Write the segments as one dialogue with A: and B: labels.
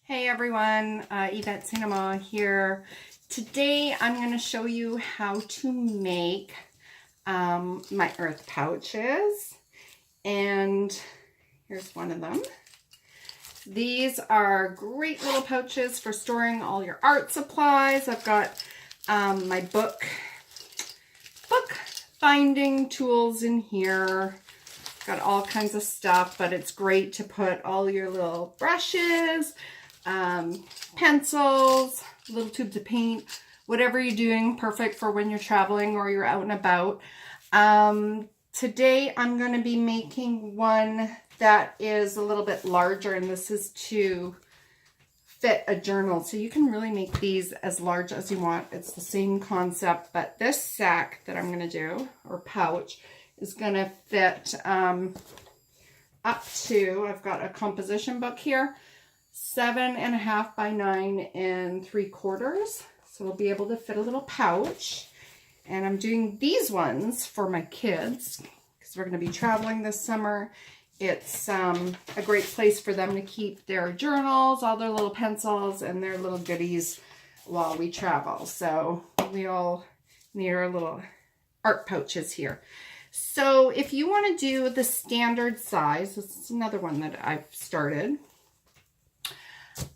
A: Hey everyone, Yvette St.Amant here. Today I'm going to show you how to make my earth pouches, and here's one of them. These are great little pouches for storing all your art supplies. I've got my book binding tools in here. Got all kinds of stuff, but it's great to put all your little brushes, pencils, little tubes of paint, whatever you're doing, perfect for when you're traveling or you're out and about. Today I'm going to be making one that is a little bit larger, and this is to fit a journal. So you can really make these as large as you want. It's the same concept, but this sack that I'm going to do, or pouch, is going to fit up to, I've got a composition book here, 7.5 by 9 3/4. So we'll be able to fit a little pouch. And I'm doing these ones for my kids because we're going to be traveling this summer. It's a great place for them to keep their journals, all their little pencils, and their little goodies while we travel. So we all need our little art pouches here. So if you want to do the standard size, this is another one that I've started.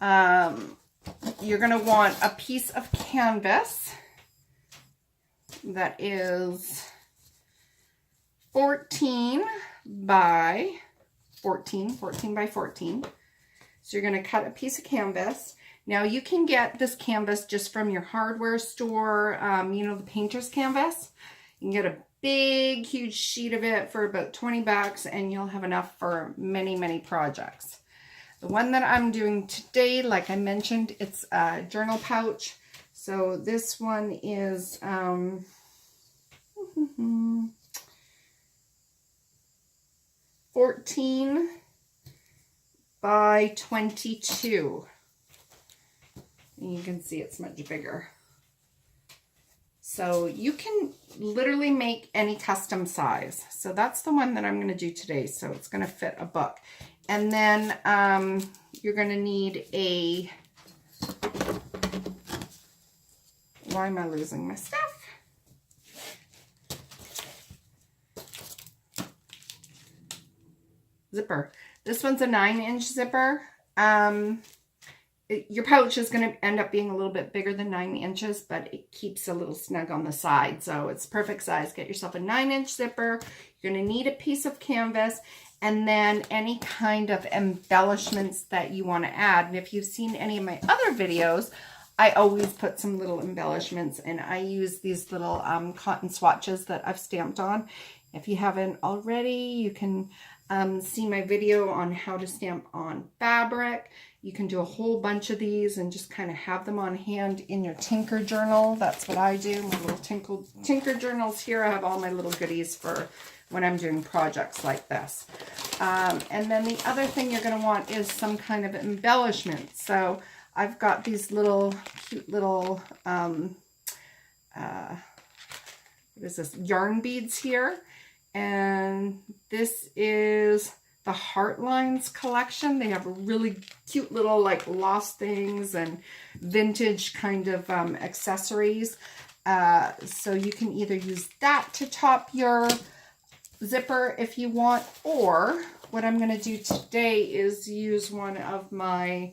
A: You're going to want a piece of canvas that is 14 by 14 by 14. So you're going to cut a piece of canvas. Now you can get this canvas just from your hardware store, you know, the painter's canvas. You can get a big, huge sheet of it for about 20 bucks, and you'll have enough for many, many projects. The one that I'm doing today, like I mentioned, it's a journal pouch. So this one is 14 by 22. And you can see it's much bigger. So you can literally make any custom size. So that's the one that I'm going to do today. So it's going to fit a book. And then you're going to need a, why am I losing my stuff? Zipper. This one's a 9-inch zipper. Your pouch is going to end up being a little bit bigger than 9 inches, but it keeps a little snug on the side. So it's perfect size. Get yourself a 9-inch zipper. You're going to need a piece of canvas, and then any kind of embellishments that you want to add. And if you've seen any of my other videos, I always put some little embellishments, and I use these little cotton swatches that I've stamped on. If you haven't already, you can see my video on how to stamp on fabric. You can do a whole bunch of these and just kind of have them on hand in your tinker journal. That's what I do. My little tinker journals here. I have all my little goodies for when I'm doing projects like this. And then the other thing you're going to want is some kind of embellishment. So I've got these little cute little what is this, yarn beads here. And this is the Heartlines collection. They have really cute little like lost things and vintage kind of accessories. So you can either use that to top your zipper if you want, or what I'm going to do today is use one of my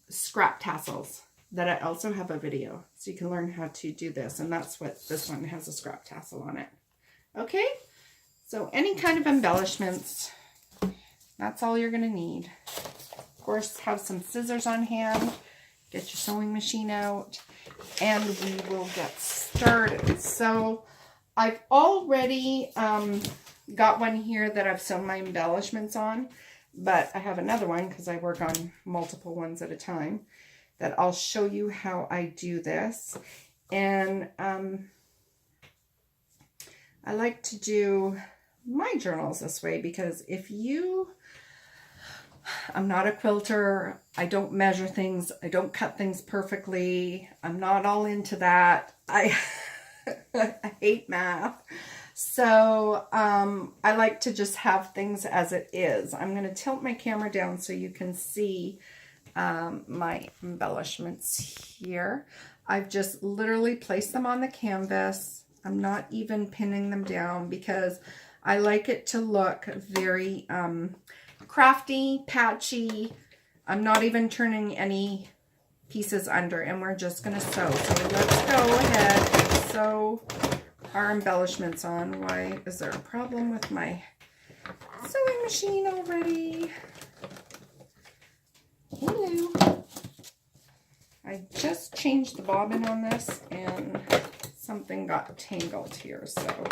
A: scrap tassels that I also have a video. So you can learn how to do this. And that's what this one has, a scrap tassel on it. Okay, so any kind of embellishments, that's all you're going to need. Of course, have some scissors on hand, get your sewing machine out, and we will get started. So I've already got one here that I've sewn my embellishments on, but I have another one because I work on multiple ones at a time that I'll show you how I do this. And I like to do my journals this way because I'm not a quilter, I don't measure things, I don't cut things perfectly, I'm not all into that, I hate math. So I like to just have things as it is. I'm going to tilt my camera down so you can see my embellishments here. I've just literally placed them on the canvas. I'm not even pinning them down because I like it to look very crafty, patchy. I'm not even turning any pieces under, and we're just going to sew. So let's go ahead and sew our embellishments on. Why is there a problem with my sewing machine already? Hello. I just changed the bobbin on this and something got tangled here, so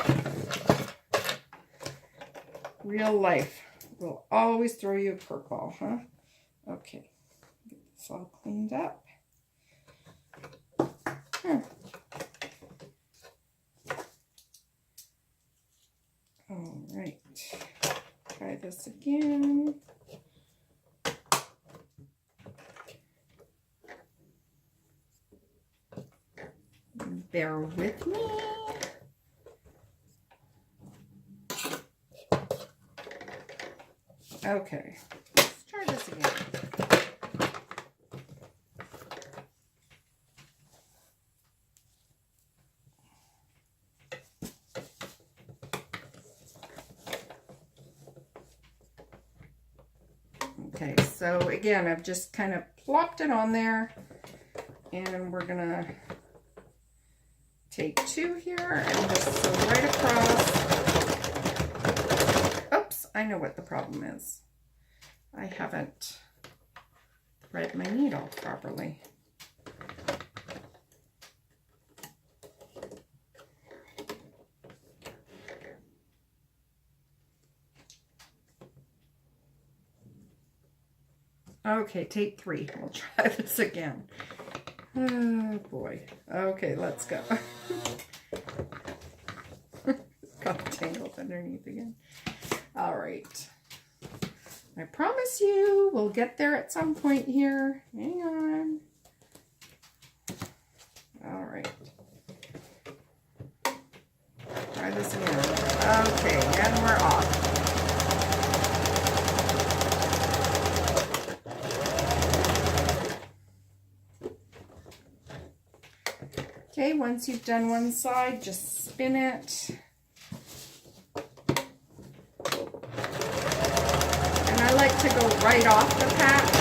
A: real life will always throw you a curveball, huh? Okay, get this all cleaned up. All right, try this again. Bear with me. Okay, let's try this again. Okay, so again, I've just kind of plopped it on there, and we're gonna take two here and just sew right across. Oops, I know what the problem is. I haven't thread my needle properly. Okay, take three. We'll try this again. Oh boy. Okay, let's go. Got tangled underneath again. All right. I promise you we'll get there at some point here. Hang on. All right. Try this again. Okay, and we're off. Okay, once you've done one side, just spin it. And I like to go right off the patch.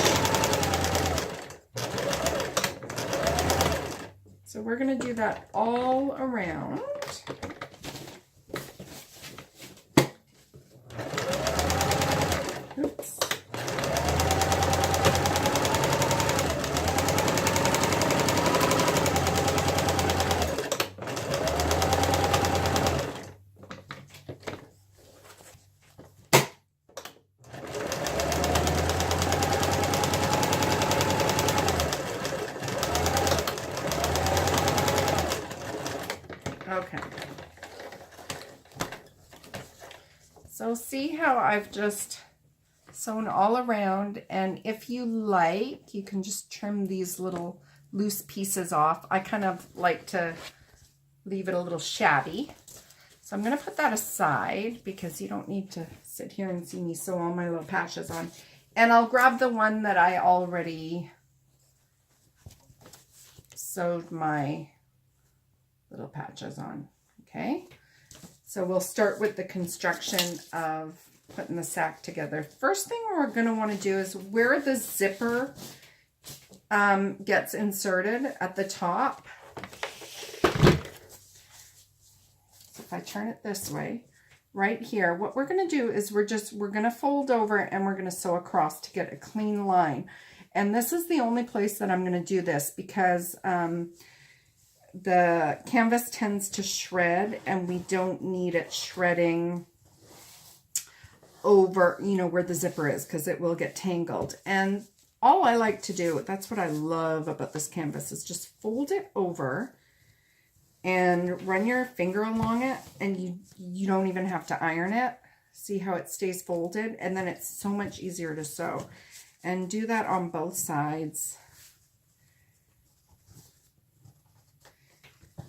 A: So we're going to do that all around. Oops. Okay. So see how I've just sewn all around, and if you like, you can just trim these little loose pieces off. I kind of like to leave it a little shabby. So I'm going to put that aside because you don't need to sit here and see me sew all my little patches on. And I'll grab the one that I already sewed my little patches on. Okay, so we'll start with the construction of putting the sack together. First thing we're going to want to do is where the zipper gets inserted at the top. So if I turn it this way, right here, what we're going to do is we're going to fold over and we're going to sew across to get a clean line. And this is the only place that I'm going to do this because the canvas tends to shred, and we don't need it shredding over, you know, where the zipper is, because it will get tangled. And all I like to do, that's what I love about this canvas, is just fold it over and run your finger along it, and you don't even have to iron it. See how it stays folded, and then it's so much easier to sew. And do that on both sides.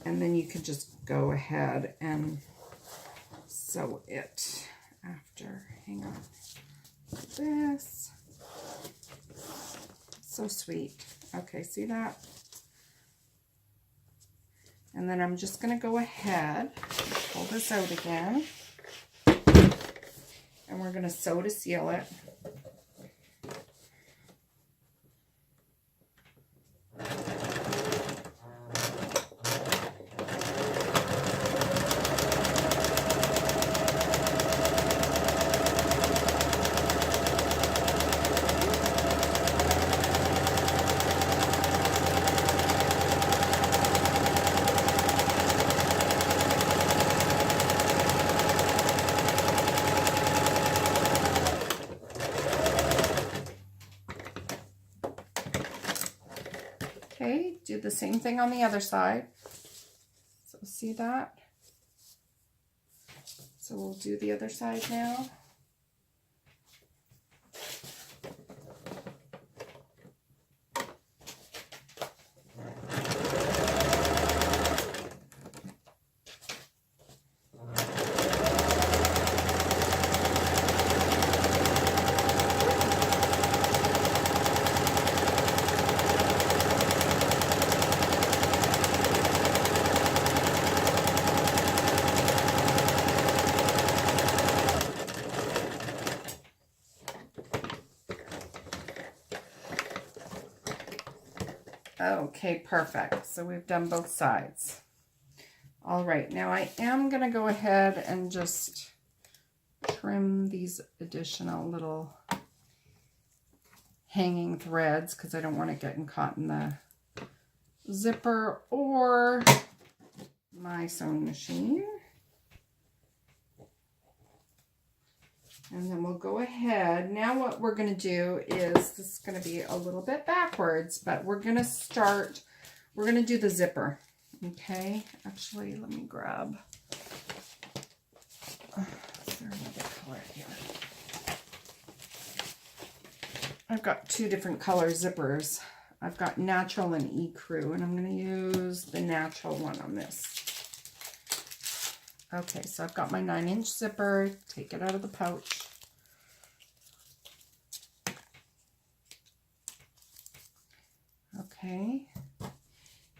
A: And then you can just go ahead and sew it after. Hang on. Like this. So sweet. Okay, see that? And then I'm just going to go ahead and pull this out again. And we're going to sew to seal it. Okay, do the same thing on the other side. So see that? So we'll do the other side now. Okay, perfect. So we've done both sides. All right, now I am going to go ahead and just trim these additional little hanging threads because I don't want it getting caught in the zipper or my sewing machine. And then we'll go ahead. Now what we're going to do is, this is going to be a little bit backwards, but we're going to start, we're going to do the zipper. Okay, actually, let me grab, is there another color here? I've got two different color zippers. I've got natural and ecru, and I'm going to use the natural one on this. Okay, so I've got my 9-inch zipper. Take it out of the pouch. Okay.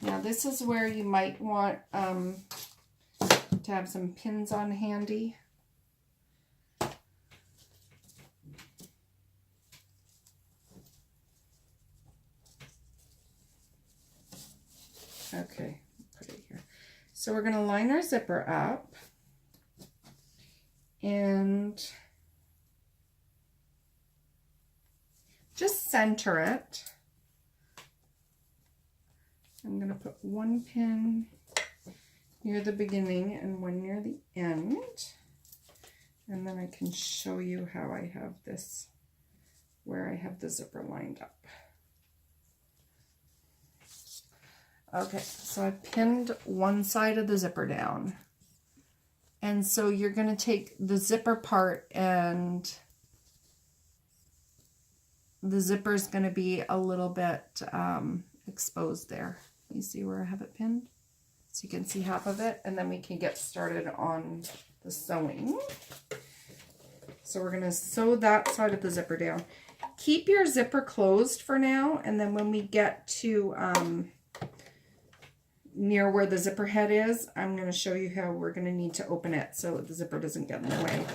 A: Now this is where you might want to have some pins on handy. Okay, put it here. So we're going to line our zipper up and just center it. I'm going to put one pin near the beginning and one near the end. And then I can show you how I have this, where I have the zipper lined up. Okay, so I pinned one side of the zipper down. And so you're going to take the zipper part, and the zipper is going to be a little bit exposed there. You see where I have it pinned? So you can see half of it, and then we can get started on the sewing. So we're going to sew that side of the zipper down. Keep your zipper closed for now, and then when we get to near where the zipper head is, I'm going to show you how we're going to need to open it so the zipper doesn't get in the way.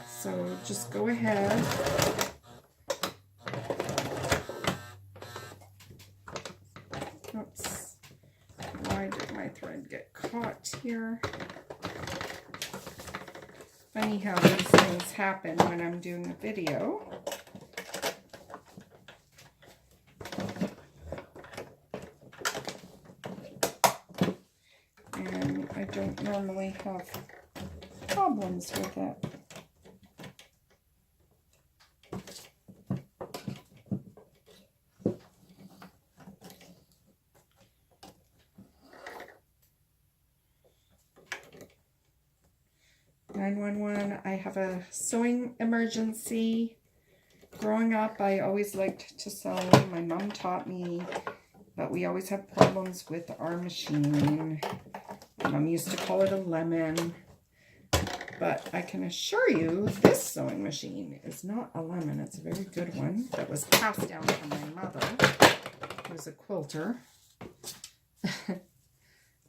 A: So just go ahead. Oops. Why did my thread get caught here? Funny how these things happen when I'm doing a video. And I don't normally have problems with it. I have a sewing emergency. Growing up, I always liked to sew. My mom taught me, but we always have problems with our machine. My mom used to call it a lemon, but I can assure you this sewing machine is not a lemon. It's a very good one that was passed down from my mother. was a quilter.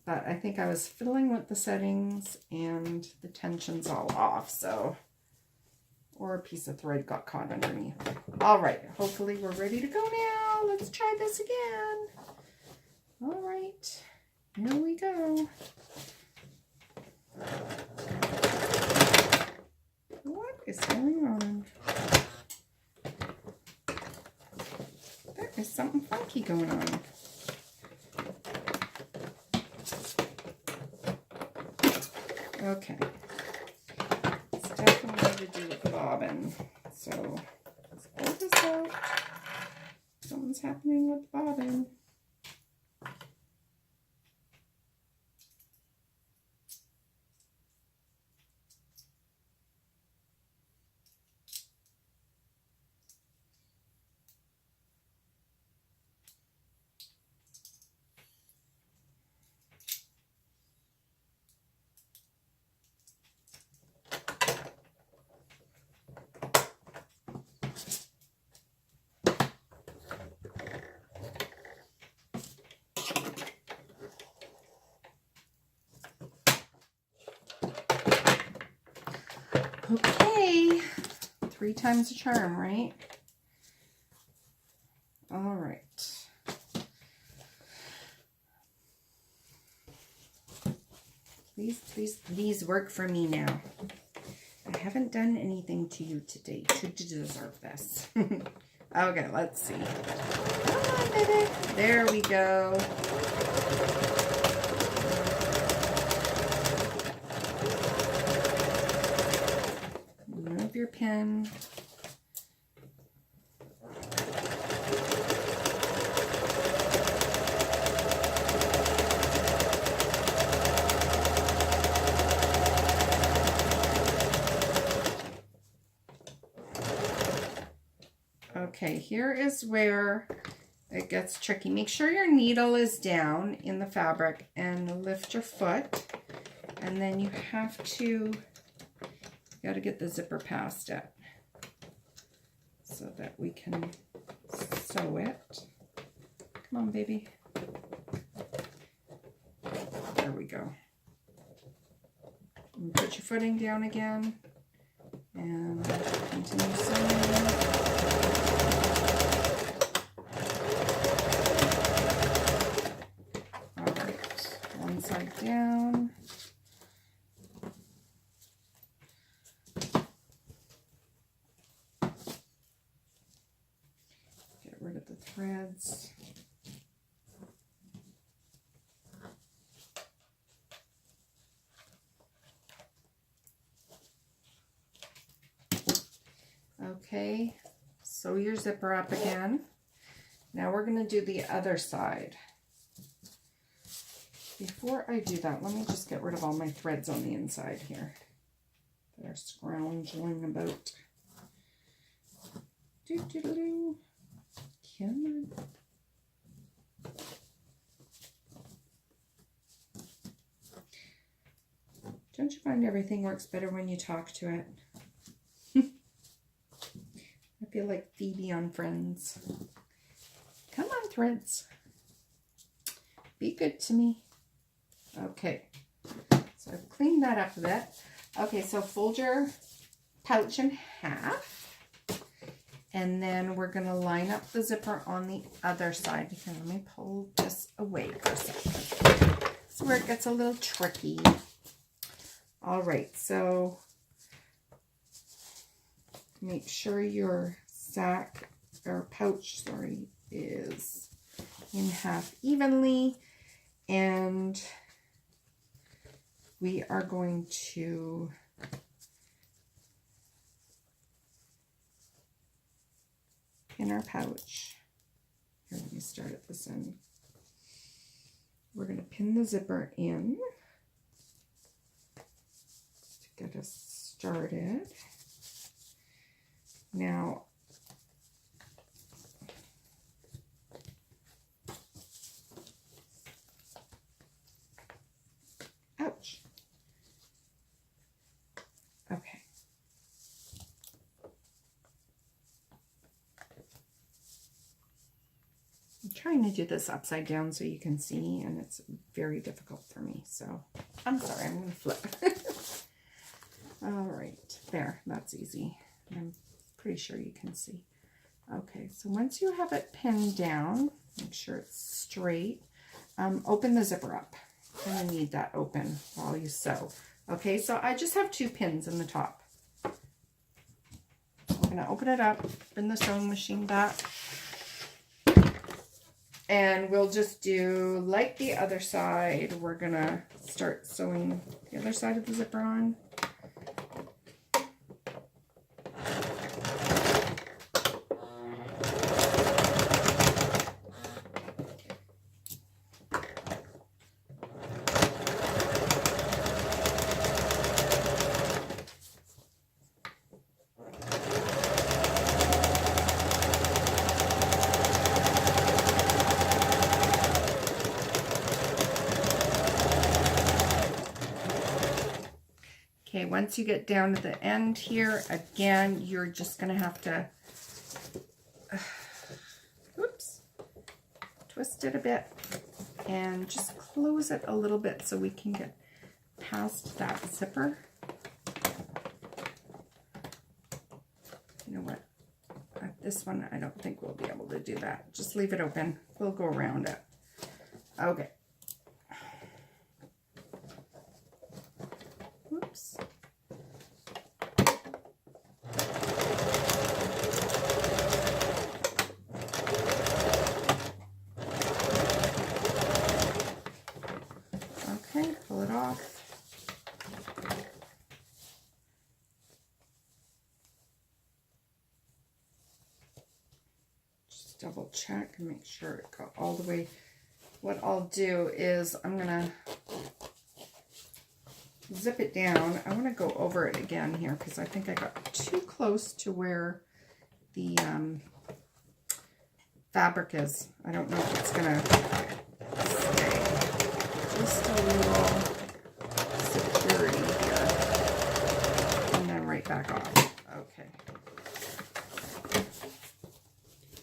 A: But I think I was fiddling with the settings and the tension's all off, so, or a piece of thread got caught underneath. All right, hopefully we're ready to go now. Let's try this again. All right, here we go. What is going on? There is something funky going on. Okay, it's definitely to do with the bobbin. So let's pull this out. Something's happening with the bobbin. Okay, 3 times the charm, right? All right. Please work for me now. I haven't done anything to you today to deserve this. Okay, let's see. Come on, baby. There we go. Remove your pin. Okay, here is where it gets tricky. Make sure your needle is down in the fabric and lift your foot. And then you have to, got to get the zipper past it so that we can sew it. Come on, baby. There we go. And put your footing down again and continue sewing. Side down. Get rid of the threads. Okay, sew your zipper up again. Now we're going to do the other side. Before I do that, let me just get rid of all my threads on the inside here that are scrounging about. Doo-doo-doo-doo. Come on. Don't you find everything works better when you talk to it? I feel like Phoebe on Friends. Come on, threads. Be good to me. Okay, so I've cleaned that up a bit. Okay, so fold your pouch in half, and then we're going to line up the zipper on the other side. Here, let me pull this away for a second. This is where it gets a little tricky. All right, so make sure your sack or pouch, sorry, is in half evenly, and we are going to pin our pouch. Here, let me start at this end. We're going to pin the zipper in to get us started. Now, ouch. Okay. I'm trying to do this upside down so you can see, and it's very difficult for me. So I'm sorry, I'm going to flip. All right, there, that's easy. I'm pretty sure you can see. Okay, so once you have it pinned down, make sure it's straight. Open the zipper up. You're going to need that open while you sew. Okay, so I just have 2 pins in the top. I'm going to open it up, bring the sewing machine back. And we'll just do like the other side. We're going to start sewing the other side of the zipper on. Okay, once you get down to the end here, again, you're just going to have to, oops, twist it a bit and just close it a little bit so we can get past that zipper. You know what? This one, I don't think we'll be able to do that. Just leave it open. We'll go around it. Okay. Oops. Okay, pull it off. Just double check and make sure it got all the way. What I'll do is I'm gonna zip it down. I want to go over it again here because I think I got too close to where the fabric is. I don't know if it's gonna stay. Just a little security here. And then right back off. Okay.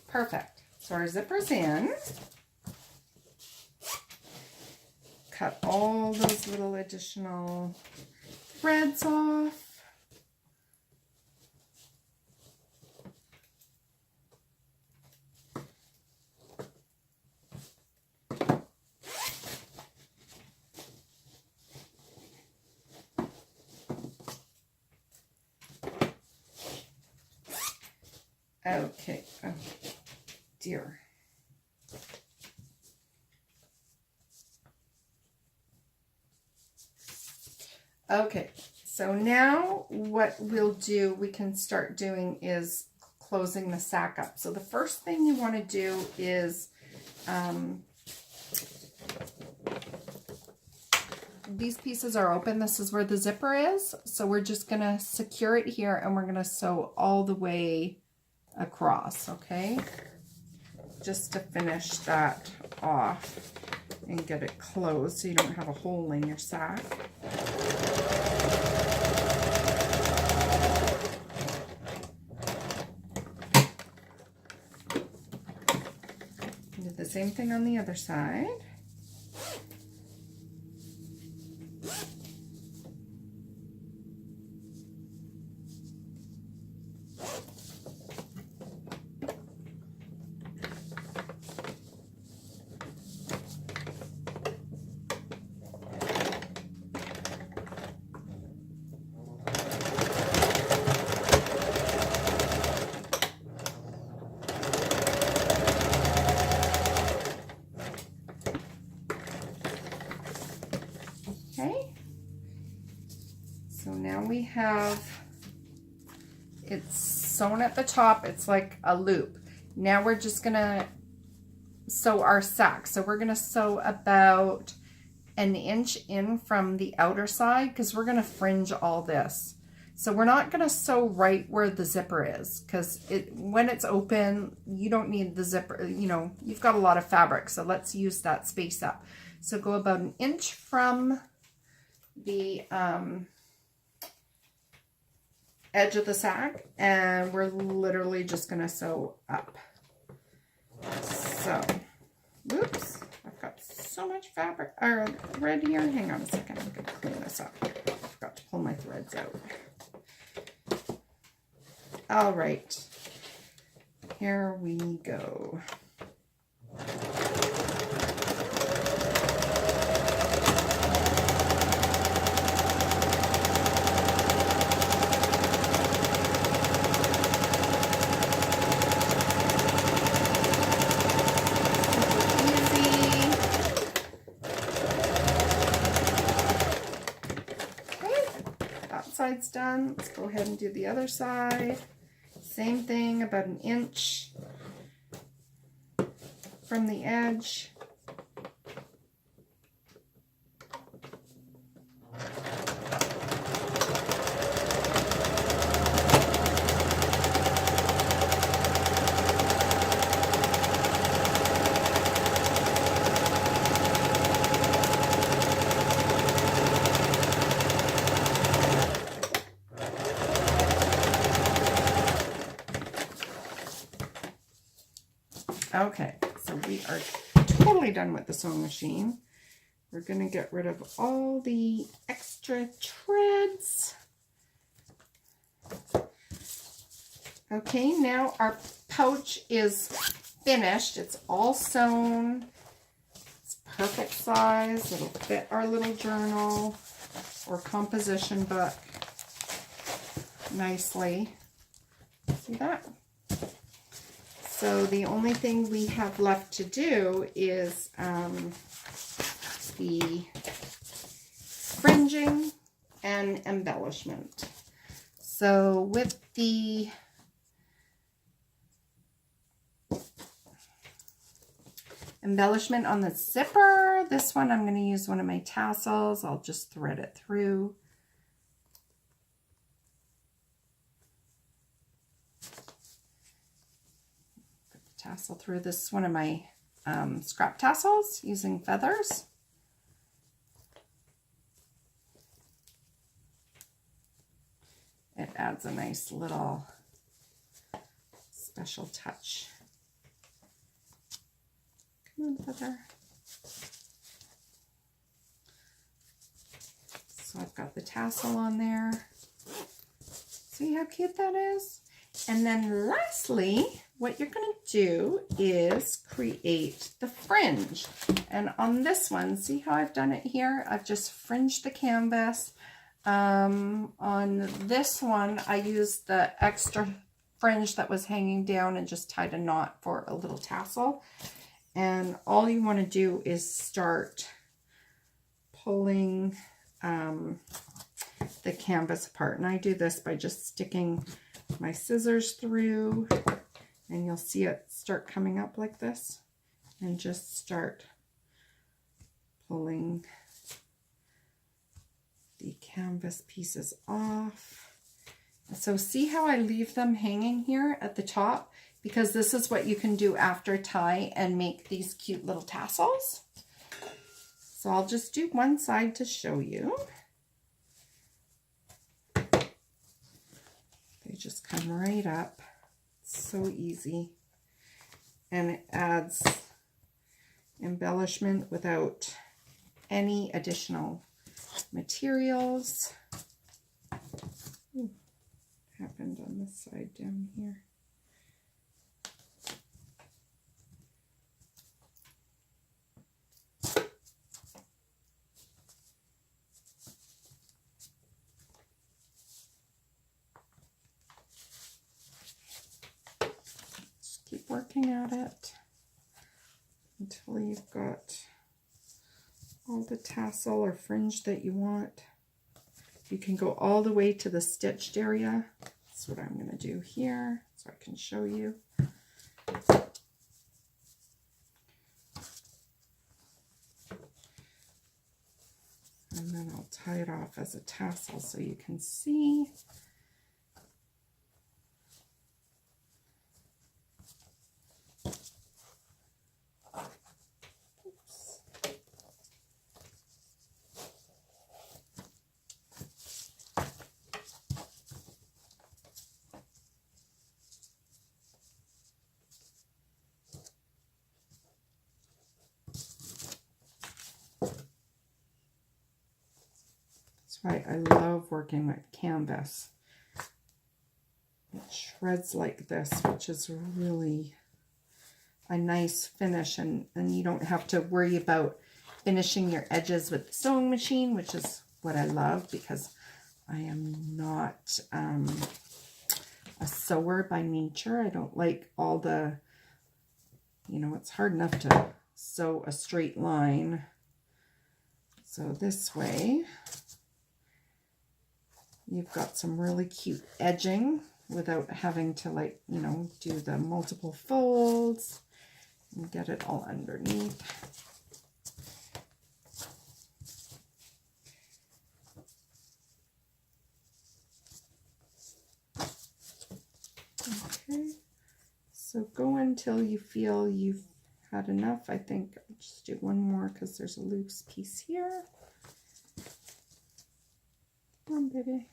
A: Perfect. So our zipper's in. Cut all those little additional threads off. Okay, oh dear. Okay, so now what we'll do, we can start doing is closing the sack up. So the first thing you want to do is these pieces are open. This is where the zipper is. So we're just going to secure it here and we're going to sew all the way across, okay? Just to finish that off and get it closed so you don't have a hole in your sack. Do the same thing on the other side. Okay, so now we have, it's sewn at the top, it's like a loop. Now we're just gonna sew our sack. So we're gonna sew about an inch in from the outer side because we're gonna fringe all this. So we're not gonna sew right where the zipper is because when it's open, you don't need the zipper, you know, you've got a lot of fabric, so let's use that space up. So go about an inch from the edge of the sack, and we're literally just going to sew up. So much fabric or thread here. Hang on a second. I'm going to clean this up. I forgot to pull my threads out. All right. Here we go. Side's done. Let's go ahead and do the other side. Same thing, about an inch from the edge. Okay, so we are totally done with the sewing machine. We're going to get rid of all the extra threads. Okay, now our pouch is finished. It's all sewn. It's perfect size. It'll fit our little journal or composition book nicely. See that? So the only thing we have left to do is the fringing and embellishment. So with the embellishment on the zipper, this one I'm going to use one of my tassels. I'll just thread it through. Tassel through. This is one of my scrap tassels using feathers. It adds a nice little special touch. Come on, feather. So I've got the tassel on there. See how cute that is? And then lastly, what you're going to do is create the fringe. And on this one, see how I've done it here? I've just fringed the canvas. On this one, I used the extra fringe that was hanging down and just tied a knot for a little tassel. And all you want to do is start pulling the canvas apart. And I do this by just sticking my scissors through, and you'll see it start coming up like this, and just start pulling the canvas pieces off. So see how I leave them hanging here at the top, because this is what you can do after tie and make these cute little tassels. So I'll just do one side to show you. They just come right up. It's so easy. And it adds embellishment without any additional materials. Ooh, happened on this side down here. Keep working at it until you've got all the tassel or fringe that you want. You can go all the way to the stitched area. That's what I'm going to do here so I can show you. And then I'll tie it off as a tassel so you can see. That's why I love working with canvas. It shreds like this, which is really a nice finish, and you don't have to worry about finishing your edges with the sewing machine, which is what I love because I am not a sewer by nature. I don't like all the, you know, it's hard enough to sew a straight line. So this way, you've got some really cute edging without having to, like, you know, do the multiple folds and get it all underneath. Okay, so go until you feel you've had enough. I think I'll just do one more because there's a loose piece here. Come on, baby.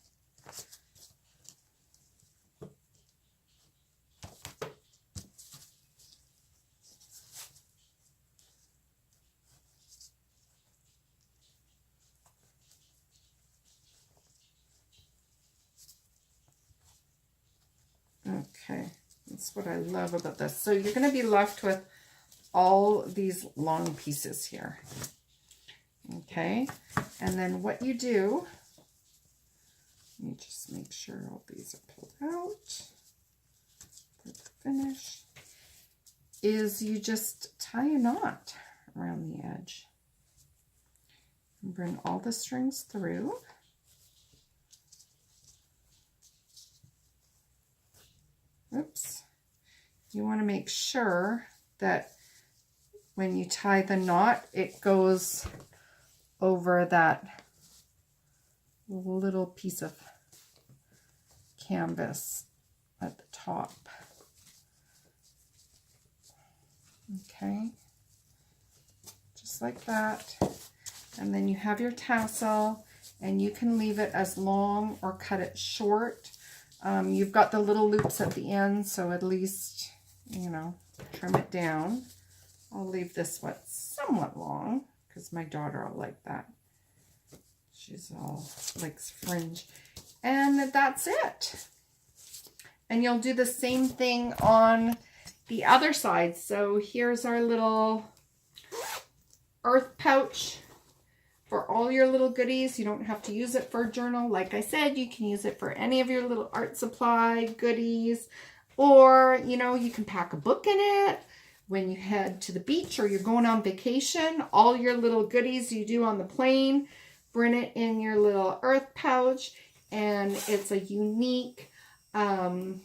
A: Okay, that's what I love about this. So you're going to be left with all these long pieces here. Okay, and then what you do, let me just make sure all these are pulled out for the finish, is you just tie a knot around the edge and bring all the strings through. Oops. You want to make sure that when you tie the knot, it goes over that little piece of canvas at the top. Okay. Just like that. And then you have your tassel, and you can leave it as long or cut it short. You've got the little loops at the end, so at least, you know, trim it down. I'll leave this one somewhat long because my daughter will like that. She's all likes fringe. And that's it. And you'll do the same thing on the other side. So here's our little earth pouch for all your little goodies. You don't have to use it for a journal. Like I said, you can use it for any of your little art supply goodies, or, you know, you can pack a book in it when you head to the beach or you're going on vacation. All your little goodies you do on the plane, bring it in your little earth pouch, and it's a unique little